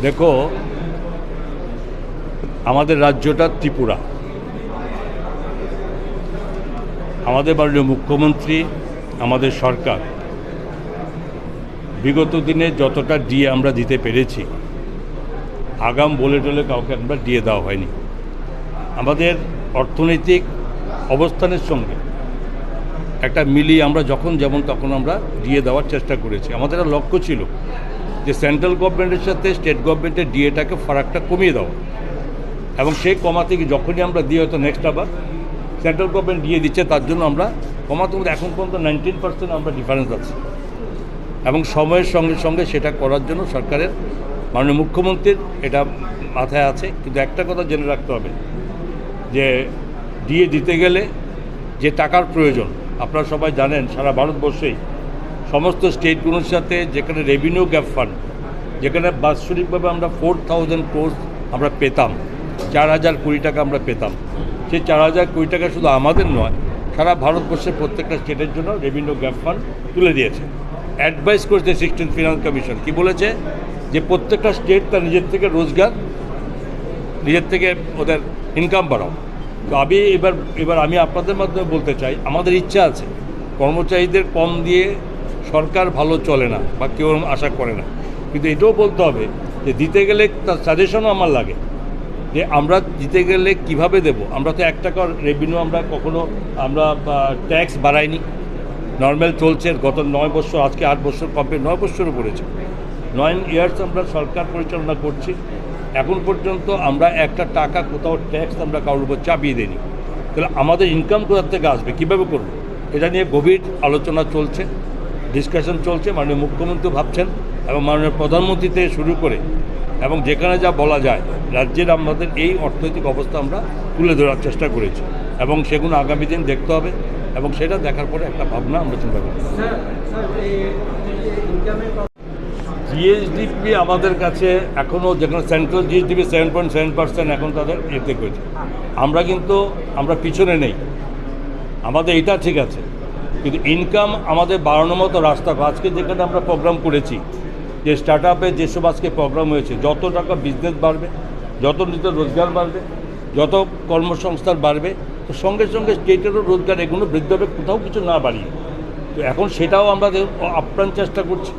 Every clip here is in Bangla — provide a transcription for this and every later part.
দেখো, আমাদের রাজ্যটা ত্রিপুরা। আমাদের মাননীয় মুখ্যমন্ত্রী, আমাদের সরকার বিগত দিনে যতটা ডিএ আমরা দিতে পেরেছি, আগাম বলে টলে কাউকে আমরা ডিএ দেওয়া হয়নি। আমাদের অর্থনৈতিক অবস্থানের সঙ্গে একটা মিলিয়ে আমরা যখন যেমন তখন আমরা ডিএ দেওয়ার চেষ্টা করেছি। আমাদের একটা লক্ষ্য ছিল যে সেন্ট্রাল গভর্নমেন্টের সাথে স্টেট গভর্নমেন্টের ডিএটাকে ফারাকটা কমিয়ে দেওয়া, এবং সেই কমাতে গিয়ে যখনই আমরা দিয়ে হয়তো নেক্সট আবার সেন্ট্রাল গভর্নমেন্ট দিয়ে দিচ্ছে, তার জন্য আমরা কমাতে এখন পর্যন্ত 19% আমরা ডিফারেন্স আছে, এবং সময়ের সঙ্গে সঙ্গে সেটা করার জন্য সরকারের মাননীয় মুখ্যমন্ত্রীর এটা মাথায় আছে। কিন্তু একটা কথা জেনে রাখতে হবে যে ডিএ দিতে গেলে যে টাকার প্রয়োজন, আপনারা সবাই জানেন সারা ভারতবর্ষেই সমস্ত স্টেটগুলোর সাথে যেখানে রেভিনিউ গ্যাপ ফান্ড, যেখানে বাৎসরিকভাবে আমরা 4000 crore আমরা পেতাম, 4000 কোটি টাকা আমরা পেতাম, সেই 4000 কোটি টাকা শুধু আমাদের নয়, সারা ভারতবর্ষের প্রত্যেকটা স্টেটের জন্য রেভিনিউ গ্যাপ ফান্ড তুলে দিয়েছে। অ্যাডভাইস করেছে 16th ফিনান্স কমিশন, কি বলেছে যে প্রত্যেকটা স্টেট তার নিজের থেকে রোজগার, নিজের থেকে ওদের ইনকাম বাড়াও। তো আমি এবার আমি আপনাদের মাধ্যমে বলতে চাই, আমাদের ইচ্ছা আছে কর্মচারীদের কম দিয়ে সরকার ভালো চলে না বা কেউ আশা করে না, কিন্তু এটাও বলতে হবে যে দিতে গেলে তার সাজেশনও আমার লাগে যে আমরা দিতে গেলে কিভাবে দেব। আমরা তো 1 টাকার রেভিনিউ আমরা কখনো আমরা ট্যাক্স বাড়াইনি, নর্মাল চলছে। গত 9 বছর, আজকে 8 বছর কমপ্লিট, 9 বছরও পড়েছে, 9 ইয়ার্স আমরা সরকার পরিচালনা করছি। এখন পর্যন্ত আমরা একটা টাকা কোথাও ট্যাক্স আমরা কারোর উপর চাপিয়ে দিইনি। তাহলে আমাদের ইনকাম কোথার থেকে আসবে, কীভাবে করব, এটা নিয়ে গভীর আলোচনা চলছে, ডিসকাশন চলছে। মাননীয় মুখ্যমন্ত্রী ভাবছেন এবং মাননীয় প্রধানমন্ত্রী থেকে শুরু করে এবং যেখানে যা বলা যায় রাজ্যের আমাদের এই অর্থনৈতিক অবস্থা আমরা তুলে ধরার চেষ্টা করেছি, এবং সেগুলো আগামী দিন দেখতে হবে, এবং সেটা দেখার পরে একটা ভাবনা আমরা চিন্তা করব। জিএসডিপি আমাদের কাছে এখনও, যেখানে সেন্ট্রাল জিএসডিপি 7.7% এখন তাদের এতে করেছে, আমরা পিছনে নেই, আমাদের এটা ঠিক আছে, কিন্তু ইনকাম আমাদের বাড়ানোর মতো রাস্তা। আজকে যেখানে আমরা প্রোগ্রাম করেছি যে স্টার্ট আপে যেসব আজকে প্রোগ্রাম হয়েছে, যত টাকা বিজনেস বাড়বে, যত নিজের রোজগার বাড়বে, যত কর্মসংস্থান বাড়বে, তো সঙ্গে সঙ্গে স্টেটেরও রোজগার এগুলো বৃদ্ধি হবে, কোথাও কিছু না বাড়িয়ে। তো এখন সেটাও আমরা আপ্রাণ চেষ্টা করছি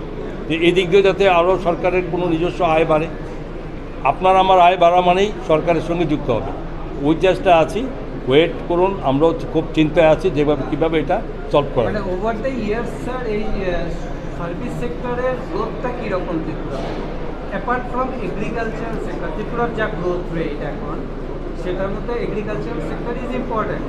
যে এদিক দিয়ে যাতে আরও সরকারের কোনো নিজস্ব আয় বাড়ে। আপনার আমার আয় বাড়া মানেই সরকারের সঙ্গে যুক্ত হবে, ওই চেষ্টা আছি। ওয়েট করুন, আমরাও খুব চিন্তায় আছি যেভাবে কীভাবে এটা সলভ করা। মানে ওভার দ্য ইয়ার্স স্যার এই সার্ভিস সেক্টরের গ্রোথটা কীরকম Tripura, apart from agricultural sector? ত্রিপুরার যা গ্রোথ রেট এখন, সেটার মধ্যে এগ্রিকালচারাল সেক্টর ইজ ইম্পর্ট্যান্ট,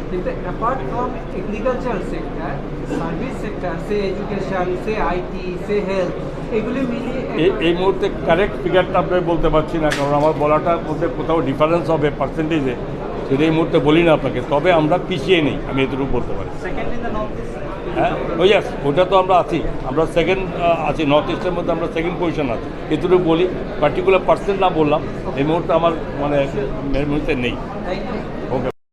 কিন্তু apart from agricultural sector, service sector, say education, say IT, say health, এগুলি মিলিয়ে এই মুহূর্তে কারেক্ট ফিগারটা আপনাকে বলতে পারছি না, কারণ আমার বলাটার মধ্যে কোথাও ডিফারেন্স হবে পার্সেন্টেজে, সেটা এই মুহূর্তে বলি না আপনাকে। তবে আমরা পিছিয়ে নেই, আমি এতটুকু বলতে পারি। হ্যাঁ, ওটা তো আমরা আছি, আমরা সেকেন্ড আছি, নর্থ ইস্টের মধ্যে আমরা সেকেন্ড পজিশন আছি, এতটুকু বলি। পার্টিকুলার পার্সেন্ট না বললাম, এই মুহূর্তে আমার মানে মুহূর্তে নেই।